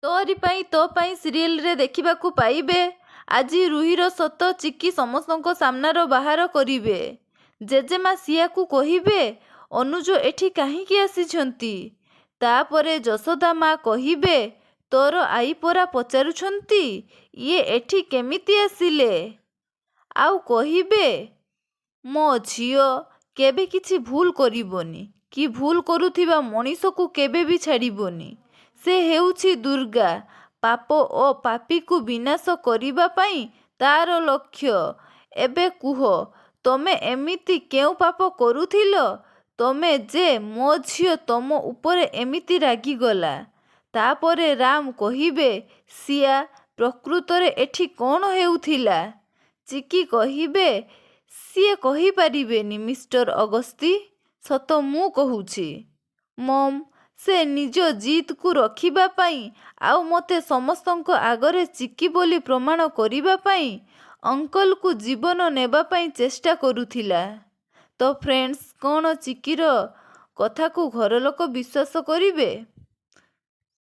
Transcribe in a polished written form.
ତୋରି ପାଇଁ ତୋ ପାଇଁ ସିରିଏଲରେ ଦେଖିବାକୁ ପାଇବେ। ଆଜି ରୁହିର ସତ ଚିକି ସମସ୍ତଙ୍କ ସାମ୍ନାରେ ବାହାର କରିବେ। ଜେଜେମା ସିଆକୁ କହିବେ, ଅନୁଜ ଏଠି କାହିଁକି ଆସିଛନ୍ତି? ତାପରେ ଯଶୋଦା ମା କହିବେ, ତୋର ଆଈ ପରା ପଚାରୁଛନ୍ତି ଇଏ ଏଠି କେମିତି ଆସିଲେ? ଆଉ କହିବେ, ମୋ ଝିଅ କେବେ କିଛି ଭୁଲ କରିବନି କି ଭୁଲ କରୁଥିବା ମଣିଷକୁ କେବେ ବି ଛାଡ଼ିବନି। ସେ ହେଉଛି ଦୁର୍ଗା। ପାପ ଓ ପାପୀକୁ ବିନାଶ କରିବା ପାଇଁ ତାର ଲକ୍ଷ୍ୟ। ଏବେ କୁହ, ତମେ ଏମିତି କେଉଁ ପାପ କରୁଥିଲ ତମେ ଯେ ମୋ ଝିଅ ତମ ଉପରେ ଏମିତି ରାଗିଗଲା? ତାପରେ ରାମ କହିବେ, ସିଆ ପ୍ରକୃତରେ ଏଠି କ'ଣ ହେଉଥିଲା? ଚିକି କହିବେ, ସିଏ କହିପାରିବେନି ମିଷ୍ଟର ଅଗସ୍ତି। ସତ ମୁଁ କହୁଛି। ମମ୍, ସେ ନିଜ ଜିଦକୁ ରଖିବା ପାଇଁ ଆଉ ମୋତେ ସମସ୍ତଙ୍କ ଆଗରେ ଚିକି ବୋଲି ପ୍ରମାଣ କରିବା ପାଇଁ ଅଙ୍କଲକୁ ଜୀବନ ନେବା ପାଇଁ ଚେଷ୍ଟା କରୁଥିଲା। ତ ଫ୍ରେଣ୍ଡସ୍, କ'ଣ ଚିକିର କଥାକୁ ଘରଲୋକ ବିଶ୍ୱାସ କରିବେ?